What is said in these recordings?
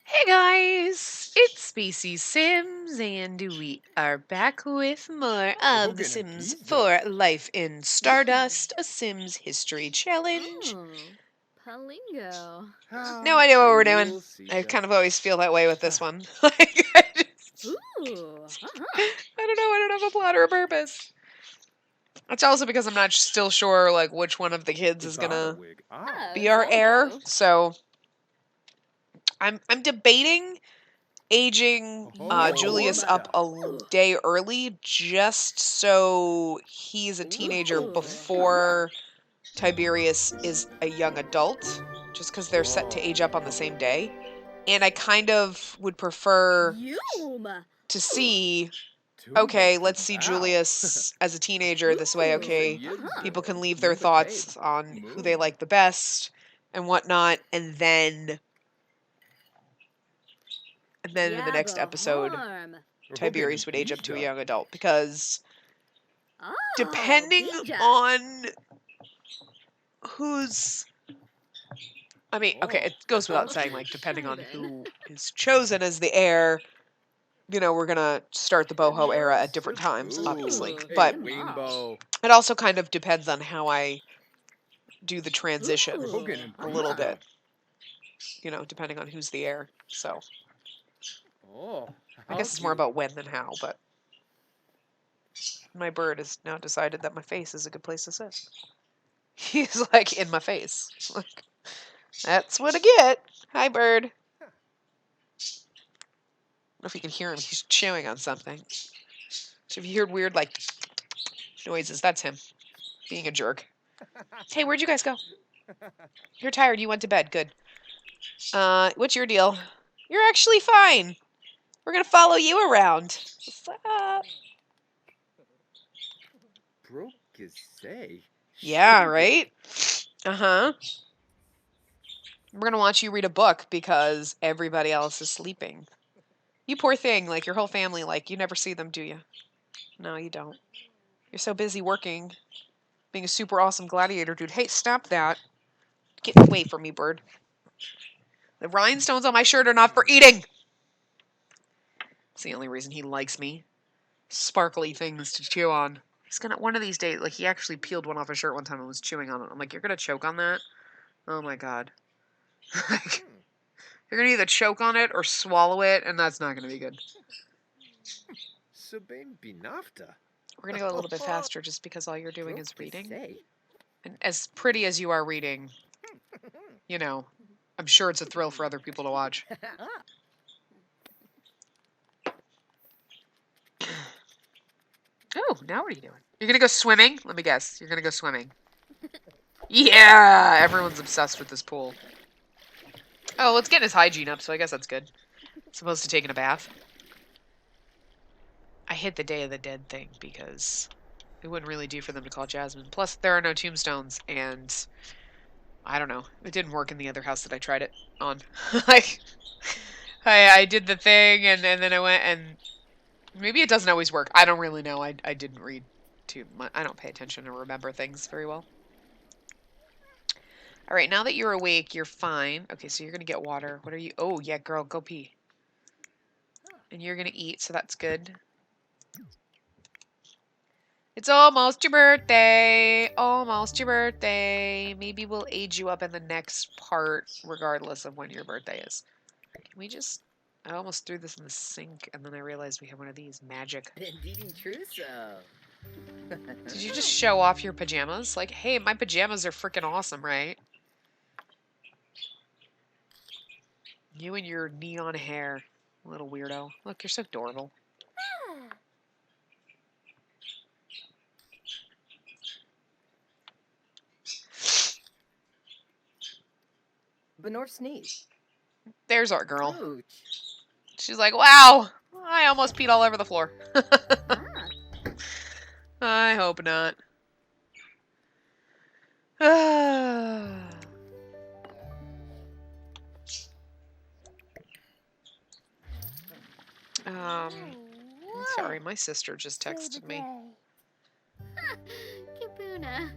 Hey guys, it's Species Sims, and we are back with more of The Sims for Life in Stardust, a Sims history challenge. Oh, Palingo. No idea what we're doing. I kind of always feel that way with this one. Like, Ooh, I don't know, I don't have a plot or a purpose. It's also because I'm not still sure like which one of the kids is gonna be our heir. So I'm debating aging Julius up a day early just so he's a teenager before Tiberius is a young adult, just because they're set to age up on the same day. And I kind of would prefer to see, okay, let's see Julius as a teenager this way, okay, people can leave their thoughts on who they like the best and whatnot, and then in the next episode Tiberius would age up to a young adult, because depending on who's, I mean, okay, it goes without saying, like, depending on who is chosen as the heir, we're gonna start the boho era at different times, obviously. But it also kind of depends on how I do the transition a little bit, depending on who's the heir. So I guess it's more about when than how, but my bird has now decided that my face is a good place to sit. He's like in my face. Like, that's what I get. Hi, bird. I don't know if you can hear him. He's chewing on something. So if you hear weird, like, noises, that's him being a jerk. Hey, where'd you guys go? You're tired. You went to bed. Good. What's your deal? You're actually fine. We're gonna follow you around. What's up? Yeah, right? Uh-huh. We're gonna watch you read a book because everybody else is sleeping. You poor thing, like, your whole family, like, you never see them, do you? No, you don't. You're so busy working, being a super awesome gladiator dude. Hey, stop that. Get away from me, bird. The rhinestones on my shirt are not for eating! It's the only reason he likes me. Sparkly things to chew on. He's gonna, one of these days, like, he actually peeled one off his shirt one time and was chewing on it. I'm like, you're gonna choke on that? Oh my god. Like, you're gonna either choke on it or swallow it, and that's not gonna be good. We're gonna go a little bit faster just because all you're doing is reading. And as pretty as you are reading, I'm sure it's a thrill for other people to watch. Oh, now what are you doing? You're gonna go swimming? Let me guess. You're gonna go swimming. Yeah! Everyone's obsessed with this pool. Oh, let's get his hygiene up, so I guess that's good. As opposed to taking a bath. I hit the Day of the Dead thing because it wouldn't really do for them to call Jasmine. Plus, there are no tombstones, and I don't know. It didn't work in the other house that I tried it on. Like, I did the thing, and then I went, and maybe it doesn't always work. I don't really know. I didn't read too much. I don't pay attention or remember things very well. All right, now that you're awake, you're fine. Okay, so you're going to get water. What are you? Oh, yeah, girl, go pee. And you're going to eat, so that's good. It's almost your birthday. Almost your birthday. Maybe we'll age you up in the next part, regardless of when your birthday is. Can we just... I almost threw this in the sink, and then I realized we have one of these. Magic. Did you just show off your pajamas? Like, hey, my pajamas are freaking awesome, right? You and your neon hair. Little weirdo. Look, you're so adorable. Benor sneeze. There's our girl. She's like, wow, I almost peed all over the floor. I hope not. Sorry, my sister just texted me. Kibuna.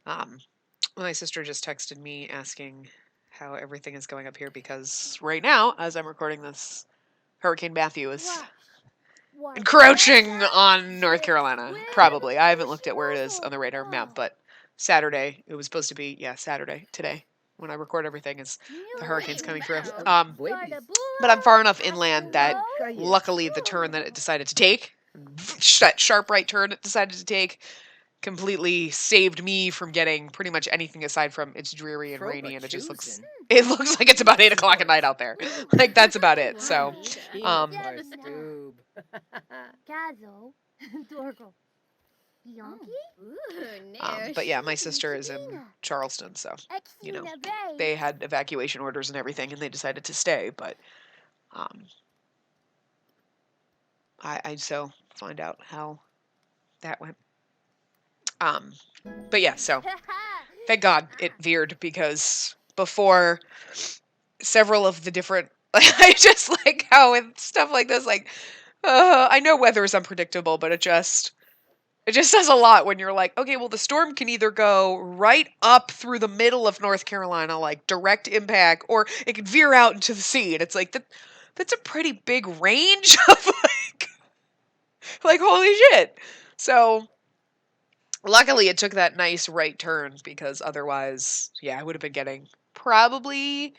My sister just texted me asking how everything is going up here because right now, as I'm recording this, Hurricane Matthew is encroaching on North Carolina. Probably. I haven't looked at where it is on the radar map, but Saturday, it was supposed to be, Saturday, today, when I record everything, is the hurricane's coming through. But I'm far enough inland that luckily the turn that it decided to take, that sharp right turn it decided to take, completely saved me from getting pretty much anything aside from it's dreary and rainy and it looks like it's about 8 o'clock at night out there. Like that's about it. So but yeah, my sister is in Charleston, so they had evacuation orders and everything and they decided to stay, but I so find out how that went. But yeah, so thank God it veered because before several of the different, I just like how with stuff like this, like, I know weather is unpredictable, but it just does a lot when you're like, okay, well, the storm can either go right up through the middle of North Carolina, like direct impact, or it can veer out into the sea. And it's like, that's a pretty big range of like holy shit. So luckily, it took that nice right turn because otherwise, yeah, I would have been getting probably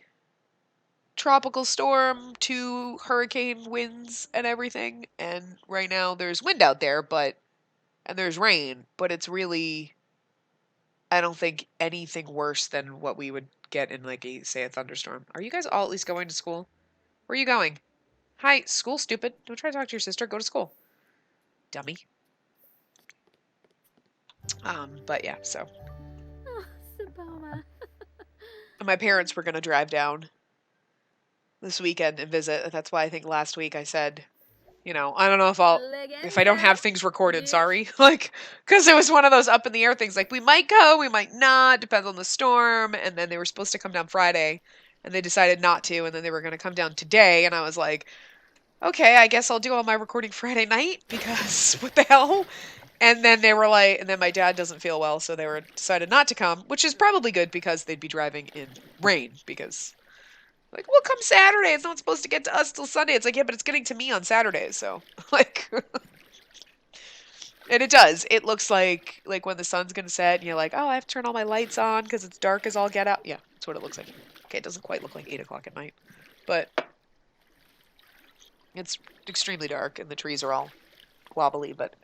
tropical storm to hurricane winds and everything. And right now, there's wind out there, and there's rain, but it's really, I don't think anything worse than what we would get in like a thunderstorm. Are you guys all at least going to school? Where are you going? Hi, school, stupid. Don't try to talk to your sister. Go to school, dummy. But yeah, so. Oh, Saboma. My parents were going to drive down this weekend and visit. That's why I think last week I said, I don't know if I don't have things recorded, sorry. Like, because it was one of those up in the air things. Like, we might go, we might not, depends on the storm. And then they were supposed to come down Friday and they decided not to. And then they were going to come down today. And I was like, okay, I guess I'll do all my recording Friday night because what the hell? And then they were like, and then my dad doesn't feel well, so they decided not to come, which is probably good because they'd be driving in rain because, like, well, come Saturday. It's not supposed to get to us till Sunday. It's like, yeah, but it's getting to me on Saturday, so, like, and it does. It looks like when the sun's going to set and you're like, oh, I have to turn all my lights on because it's dark as all get out. Yeah, that's what it looks like. Okay, it doesn't quite look like 8 o'clock at night, but it's extremely dark and the trees are all wobbly, but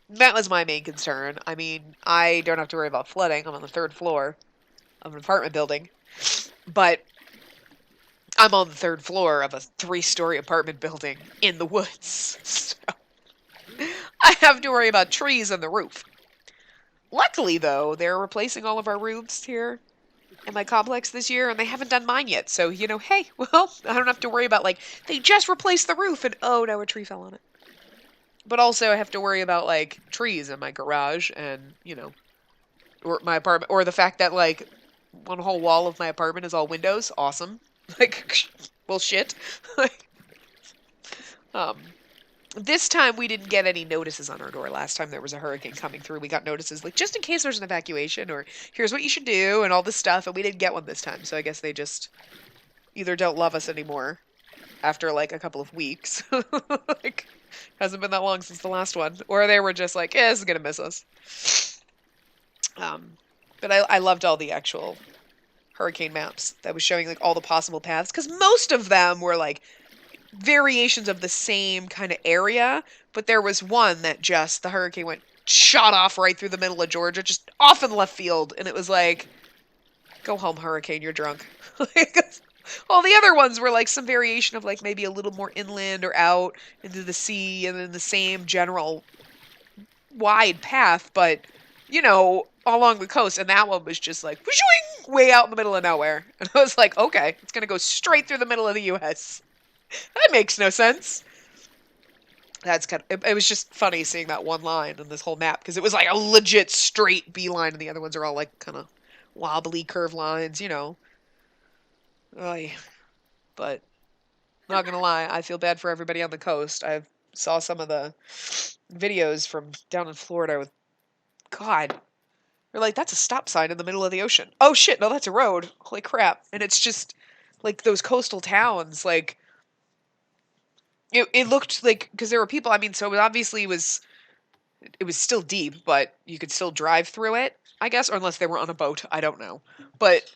that was my main concern. I mean, I don't have to worry about flooding. I'm on the 3rd floor of an apartment building. But I'm on the 3rd floor of a 3-story apartment building in the woods. So I have to worry about trees on the roof. Luckily, though, they're replacing all of our roofs here in my complex this year, and they haven't done mine yet. So, hey, well, I don't have to worry about, like, they just replaced the roof, and oh, no, a tree fell on it. But also I have to worry about, like, trees in my garage and, or my apartment, or the fact that, like, one whole wall of my apartment is all windows. Awesome. Like, well, shit. This time we didn't get any notices on our door. Last time there was a hurricane coming through, we got notices, like, just in case there's an evacuation, or here's what you should do, and all this stuff, and we didn't get one this time. So I guess they just either don't love us anymore after, like, a couple of weeks. Like, hasn't been that long since the last one. Or they were just like, this is going to miss us. But I loved all the actual hurricane maps that was showing, like, all the possible paths. Because most of them were, like, variations of the same kind of area. But there was one that just, the hurricane shot off right through the middle of Georgia, just off in left field. And it was like, go home, hurricane, you're drunk. All the other ones were like some variation of like maybe a little more inland or out into the sea and then the same general wide path, but along the coast. And that one was just like whooshing, way out in the middle of nowhere. And I was like, okay, it's gonna go straight through the middle of the U.S. That makes no sense. That's it was just funny seeing that one line on this whole map because it was like a legit straight beeline, and the other ones are all like kind of wobbly curved lines, Oy. But not gonna lie, I feel bad for everybody on the coast. I saw some of the videos from down in Florida with, God, You're like, that's a stop sign in the middle of the ocean. Oh shit, no, that's a road. Holy crap. And it's just like those coastal towns, like it looked like, because there were people, I mean, so it obviously it was still deep, but you could still drive through it, I guess, or unless they were on a boat, I don't know. But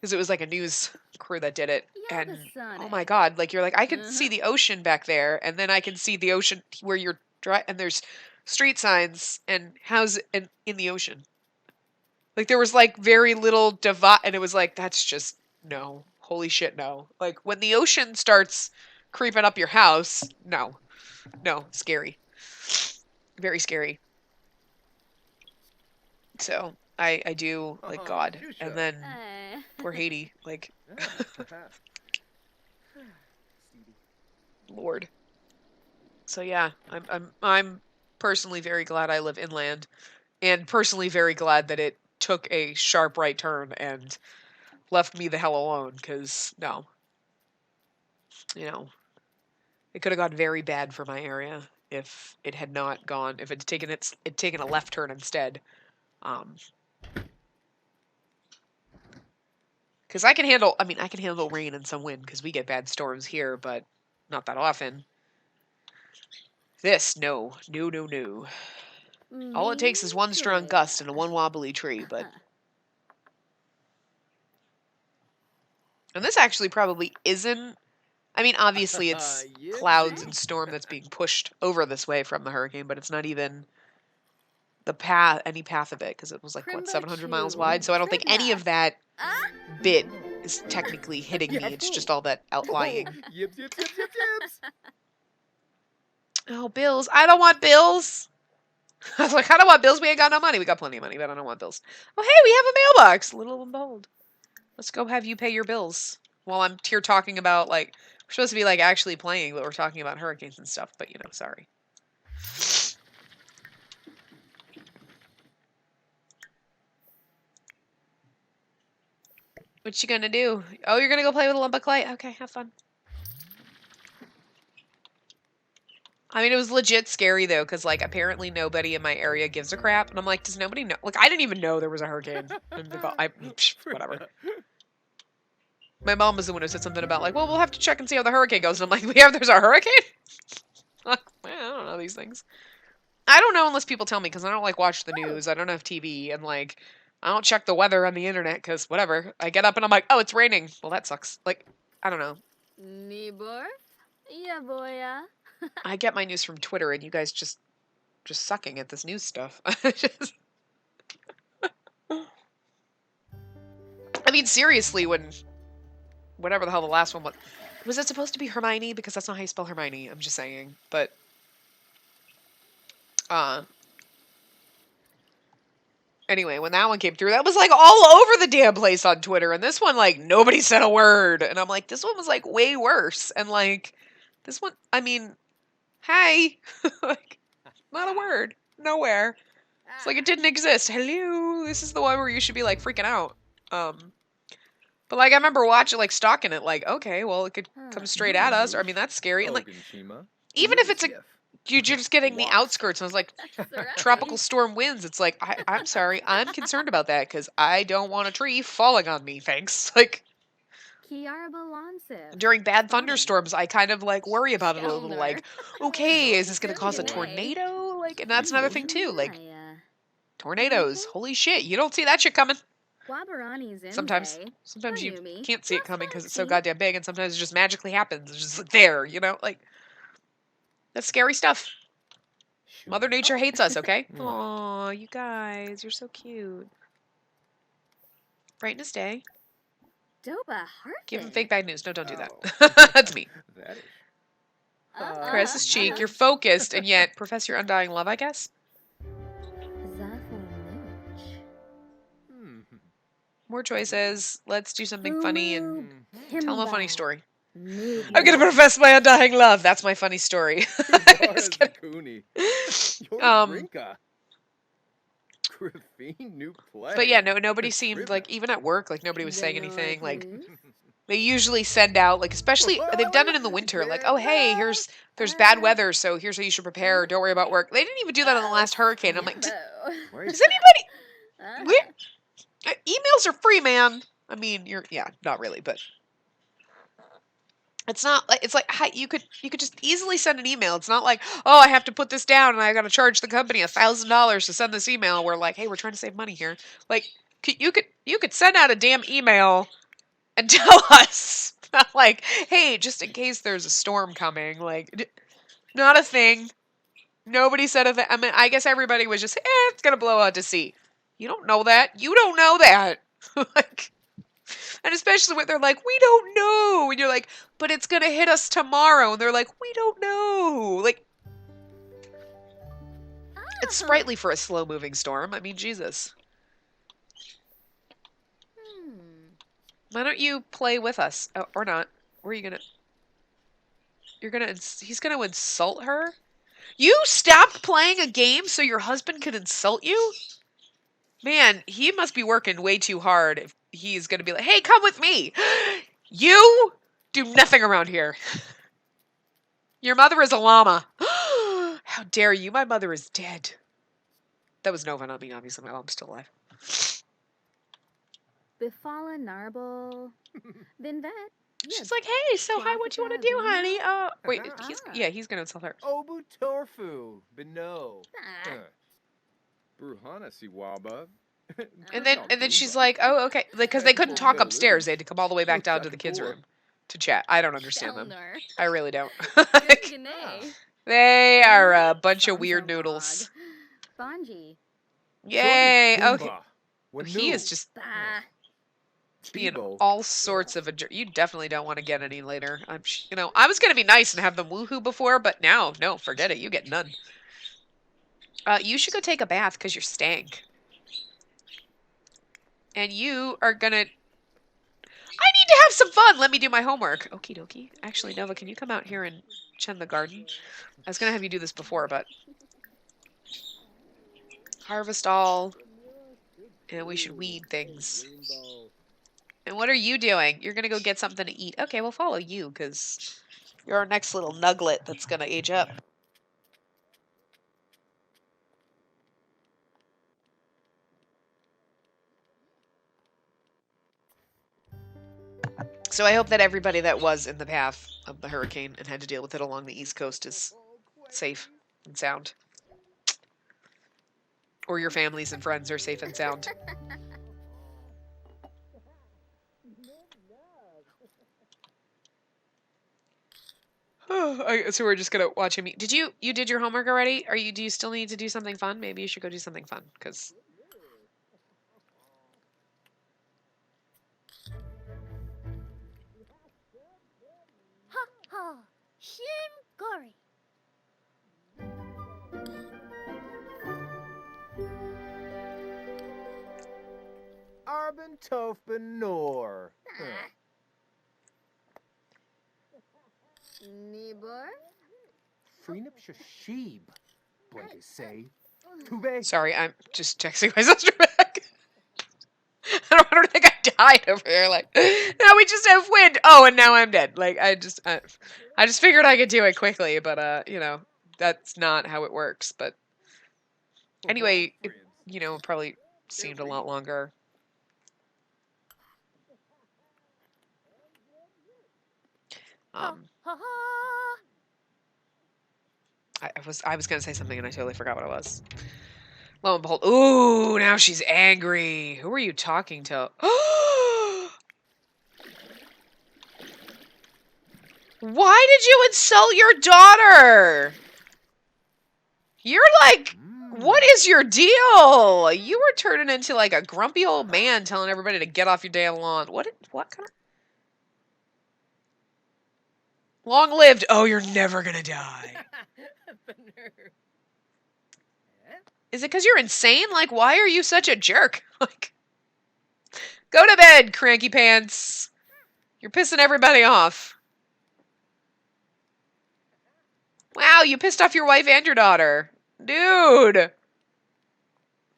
because it was like a news crew that did it, Yeah, the and sun, oh eh? my god, like you're like, I can see the ocean back there, and then I can see the ocean where you're and there's street signs and houses in the ocean. Like there was like very little divide, and it was like, that's just no, holy shit, no. Like when the ocean starts creeping up your house, no, scary, very scary. So I do like God, and then Eh. poor Haiti, like Lord. So yeah, I'm personally very glad I live inland, and personally very glad that it took a sharp right turn and left me the hell alone. Because no, you know, it could have gone very bad for my area if it had not gone. If it had taken a left turn instead. Because I can handle. I mean, I can handle rain and some wind because we get bad storms here, but not that often. This, no. All it takes is one strong gust and one wobbly tree, but... And this actually probably isn't... I mean, obviously it's clouds and storm that's being pushed over this way from the hurricane, but it's not even any path of it, because it was like, what, 700 miles wide? So I don't think any of that bit is technically hitting me. It's just all that outlying. Yips. Oh, bills. I don't want bills. I was like, I don't want bills. We ain't got no money. We got plenty of money, but I don't want bills. Oh, hey, we have a mailbox. Little and bold. Let's go have you pay your bills. While I'm here talking about, like, we're supposed to be, like, actually playing, but we're talking about hurricanes and stuff. But, you know, sorry. What you gonna do? Oh, you're gonna go play with a lump of clay? Okay, have fun. I mean, it was legit scary, though, because, like, apparently nobody in my area gives a crap. And I'm like, does nobody know? Like, I didn't even know there was a hurricane. Whatever. My mom was the one who said something about, like, well, we'll have to check and see how the hurricane goes. And I'm like, there's a hurricane? Like, I don't know these things. I don't know unless people tell me, because I don't, like, watch the news. I don't have TV, and, like, I don't check the weather on the internet, because whatever. I get up and I'm like, oh, it's raining. Well, that sucks. Like, I don't know. Nibor? Yeah, boya. I get my news from Twitter, and you guys just sucking at this news stuff. I mean, seriously, whatever the hell the last one was it supposed to be Hermione? Because that's not how you spell Hermione. I'm just saying. But, anyway, when that one came through, that was, like, all over the damn place on Twitter. And this one, like, nobody said a word. And I'm like, this one was, like, way worse. And, like, this one, I mean, hey, like, not a word. Nowhere. It's like it didn't exist. Hello, this is the one where you should be, like, freaking out. But, like, I remember watching, like, stalking it, like, okay, well, it could come straight at us. Or, I mean, that's scary. And, like, even if it's you're just getting the outskirts, and it's like tropical storm winds. It's like, I'm sorry, I'm concerned about that, because I don't want a tree falling on me, thanks. Like, during bad thunderstorms, I kind of, like, worry about it a little, like, okay, is this going to cause a tornado? Like, and that's another thing, too, like, tornadoes. Holy shit, you don't see that shit coming. Sometimes you can't see it coming because it's so goddamn big, and sometimes it just magically happens. It's just like there, you know? Like, that's scary stuff. Mother Nature hates us, okay? Aw, you guys, you're so cute. Brighten his day. Give him fake bad news. No, don't do that. That's me. Caress his cheek. You're focused, and yet profess your undying love, I guess? More choices. Let's do something funny and tell him a funny story. I'm gonna profess my undying love. That's my funny story. But yeah, nobody seemed like, even at work, like nobody was saying anything. Like, they usually send out, like, especially they've done it in the winter. Like, oh hey, there's bad weather, so here's how you should prepare. Don't worry about work. They didn't even do that on the last hurricane. I'm like, does anybody? Emails are free, man. I mean, yeah, not really, but it's not like you could just easily send an email. It's not like, oh, I have to put this down and I got to charge the company $1,000 to send this email. We're like, hey, we're trying to save money here. Like, you could send out a damn email and tell us, like, hey, just in case there's a storm coming. Like, not a thing. Nobody said a thing. I mean, I guess everybody was just, it's gonna blow out to sea. You don't know that. You don't know that. Like. And especially when they're like, we don't know. And you're like, but it's going to hit us tomorrow. And they're like, we don't know. Like, it's sprightly for a slow-moving storm. I mean, Jesus. Why don't you play with us? Oh, or not. Where are you going to... He's going to insult her? You stopped playing a game so your husband could insult you? Man, he must be working way too hard if he's going to be like, hey, come with me. You do nothing around here. Your mother is a llama. How dare you? My mother is dead. That was Nova, not me, obviously. My mom's still alive. Befallen Narble. Then that. She's like, hey, so hi, what you want to do, honey? Wait, he's going to insult her. Obu Torfu, Beno. Bruhana Siwaba. And then she's like, oh, okay. Like, because they couldn't talk upstairs. They had to come all the way back down to the kids' room to chat. I don't understand them. I really don't. They are a bunch of weird noodles. Bonji. Yay. Okay. He is just being all sorts of a jerk. You definitely don't want to get any later. I was going to be nice and have them woohoo before, but now, no, forget it. You get none. You should go take a bath because you're stank. And you are going to... I need to have some fun. Let me do my homework. Okie dokie. Actually, Nova, can you come out here and tend the garden? I was going to have you do this before, but... Harvest all. And we should weed things. And what are you doing? You're going to go get something to eat. Okay, we'll follow you, because you're our next little nuglet that's going to age up. So I hope that everybody that was in the path of the hurricane and had to deal with it along the East Coast is safe and sound. Or your families and friends are safe and sound. So we're just gonna watch him eat. Did you did your homework already? Do you still need to do something fun? Maybe you should go do something fun, because... Ha ha! Shin Gori. Arben Tof Benor. Nibor? Freenip Shashib. What they say? Tube. Sorry, I'm just texting my sister back. I don't want her to think I died over here. Like, no, we just have wind. Oh, and now I'm dead. Like, I just figured I could do it quickly, but that's not how it works. But anyway, it probably seemed a lot longer. I was gonna say something and I totally forgot what it was. Lo and behold, ooh, now she's angry. Who are you talking to? Why did you insult your daughter? You're like, what is your deal? You were turning into like a grumpy old man telling everybody to get off your damn lawn. What kind of... Long lived. Oh, you're never gonna die. Is it because you're insane? Like, why are you such a jerk? Like, go to bed, cranky pants. You're pissing everybody off. Wow, you pissed off your wife and your daughter. Dude.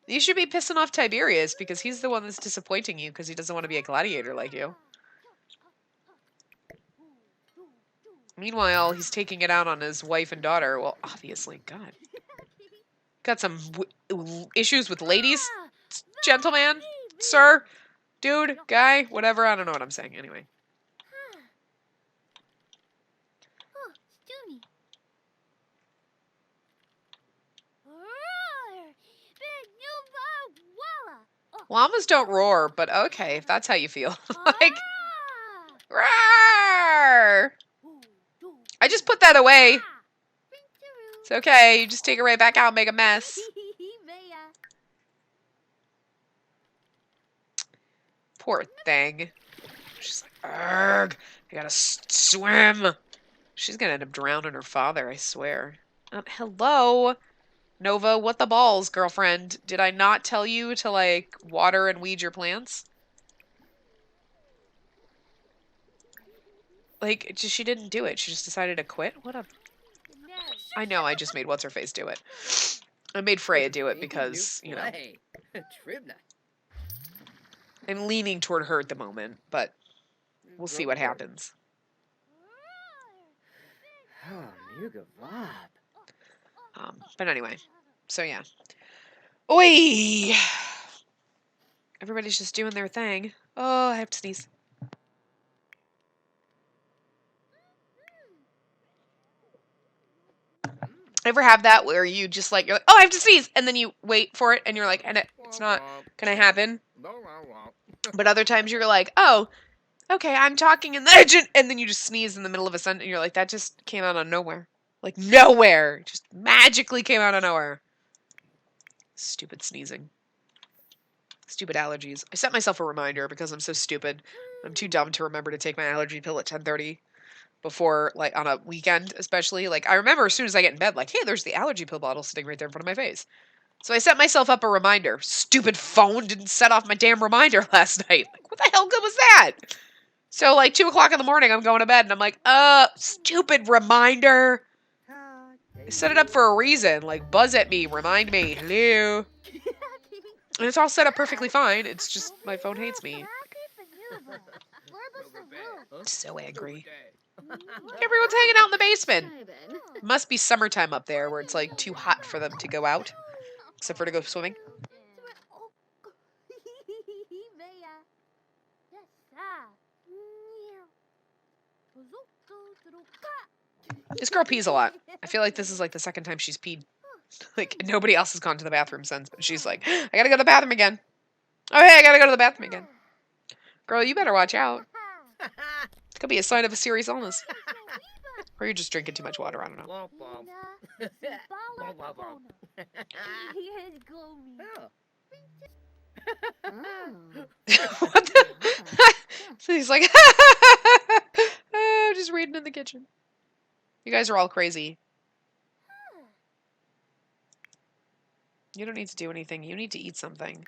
You should be pissing off Tiberius because he's the one that's disappointing you because he doesn't want to be a gladiator like you. Meanwhile, he's taking it out on his wife and daughter. Well, obviously, God. Got some issues with ladies? gentleman, sir, dude, guy, whatever. I don't know what I'm saying. Anyway. Oh, Stoonie. Llamas don't roar, but okay, if that's how you feel. Like, roar! I just put that away. It's okay. You just take it right back out and make a mess. Poor thing. She's like, argh, I gotta swim. She's gonna end up drowning her father, I swear. Hello? Nova, what the balls, girlfriend? Did I not tell you to, like, water and weed your plants? Like, she didn't do it. She just decided to quit? What a... I know, I just made What's-Her-Face do it. I made Freya do it because, you know... I'm leaning toward her at the moment, but we'll see what happens. But anyway, so yeah. Oi! Everybody's just doing their thing. Oh, I have to sneeze. Ever have that where you just like, you're like, oh, I have to sneeze, and then you wait for it, and you're like, and it's not gonna happen. But other times you're like, oh, okay, I'm talking, and then you just sneeze in the middle of a sentence, and you're like, that just came out of nowhere. Like, nowhere. Just magically came out of nowhere. Stupid sneezing. Stupid allergies. I set myself a reminder because I'm so stupid. I'm too dumb to remember to take my allergy pill at 10:30 before, like, on a weekend, especially. Like, I remember as soon as I get in bed, like, hey, there's the allergy pill bottle sitting right there in front of my face. So I set myself up a reminder. Stupid phone didn't set off my damn reminder last night. Like, what the hell good was that? So, like, 2 o'clock in the morning, I'm going to bed, and I'm like, stupid reminder. I set it up for a reason. Like, buzz at me, remind me, hello. And it's all set up perfectly fine. It's just my phone hates me. I'm so angry. Everyone's hanging out in the basement. It must be summertime up there where it's like too hot for them to go out. Except for to go swimming. This girl pees a lot. I feel like this is like the second time she's peed. Like, nobody else has gone to the bathroom since, but she's like, I gotta go to the bathroom again. Oh, hey, I gotta go to the bathroom again. Girl, you better watch out. It could be a sign of a serious illness. Or you're just drinking too much water, I don't know. What the? So he's like, I'm just reading in the kitchen. You guys are all crazy. You don't need to do anything. You need to eat something.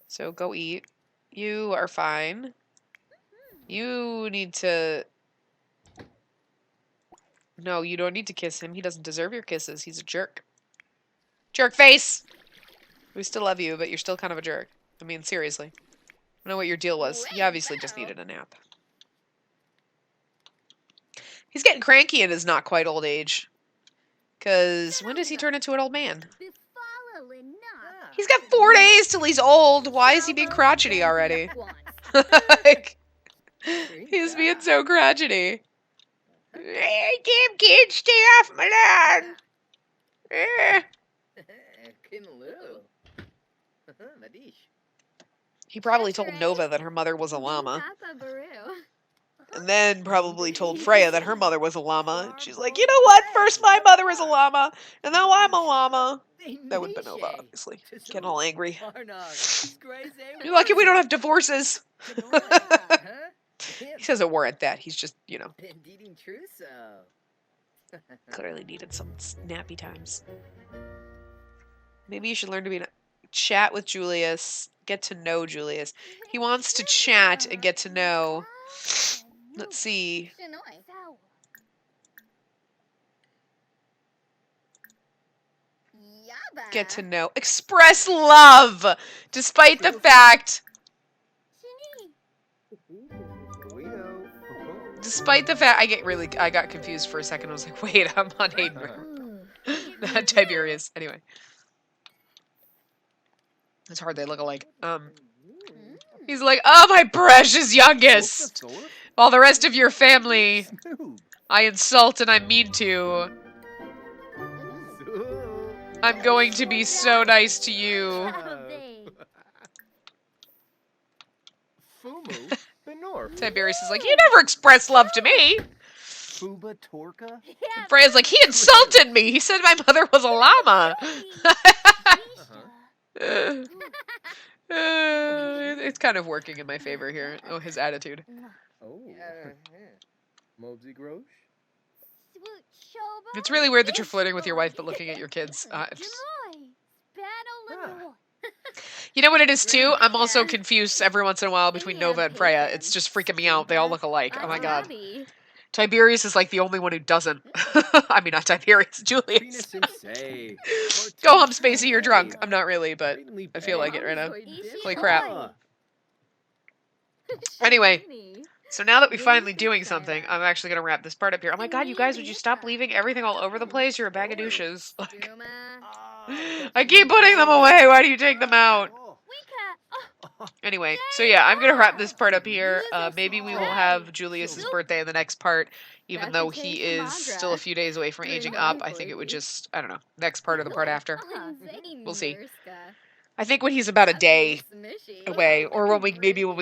So go eat. You are fine. You need to... No, you don't need to kiss him. He doesn't deserve your kisses. He's a jerk. Jerk face! We still love you, but you're still kind of a jerk. I mean, seriously. I don't know what your deal was. You obviously just needed a nap. He's getting cranky in his not quite old age. Because when does he turn into an old man? He's got 4 days till he's old. Why is he being crotchety already? Like, he's being so crotchety. Hey, damn kids, stay off my lawn. He probably told Nova that her mother was a llama. And then probably told Freya that her mother was a llama. She's like, you know what? First my mother was a llama, and now I'm a llama. That would have been Nova, obviously. Getting all angry. You're lucky we don't have divorces. He says it weren't that. He's just, you know. Clearly needed some snappy times. Maybe you should learn to chat with Julius. Get to know Julius. He wants to chat and get to know. Let's see. Get to know. Express love! Despite the fact... Despite the fact... I got confused for a second. I was like, wait, I'm on Hayden. Not Tiberius. Anyway. It's hard they look alike. He's like, oh, my precious youngest! While the rest of your family I insult and I mean to, I'm going to be so nice to you. Fumu Benor. Tiberius is like, you never expressed love to me. Fuba Torka. And Freya's like, he insulted me. He said my mother was a llama. It's kind of working in my favor here. Oh, his attitude. Oh. Mobsy Grosh. It's really weird that you're flirting with your wife but looking at your kids. You know what it is too? I'm also confused every once in a while between Nova and Freya. It's just freaking me out. They all look alike. Oh my god. Tiberius is like the only one who doesn't. I mean, not Tiberius, Julius. Go home, Spacey, you're drunk. I'm not really, but I feel like it right now. Holy crap. Anyway, so now that we're finally doing something, I'm actually going to wrap this part up here. Oh my god, you guys, would you stop leaving everything all over the place? You're a bag of douches. Like, I keep putting them away. Why do you take them out? Anyway, so yeah, I'm going to wrap this part up here. Maybe we will have Julius's birthday in the next part, even though he is still a few days away from aging up. I think it would just, I don't know, next part or the part after. We'll see. I think when he's about a day away, or when we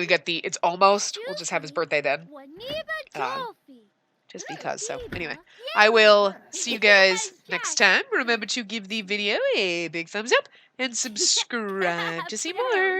get the it's almost, we'll just have his birthday then. Just because. So anyway, I will see you guys next time. Remember to give the video a big thumbs up and subscribe to see more.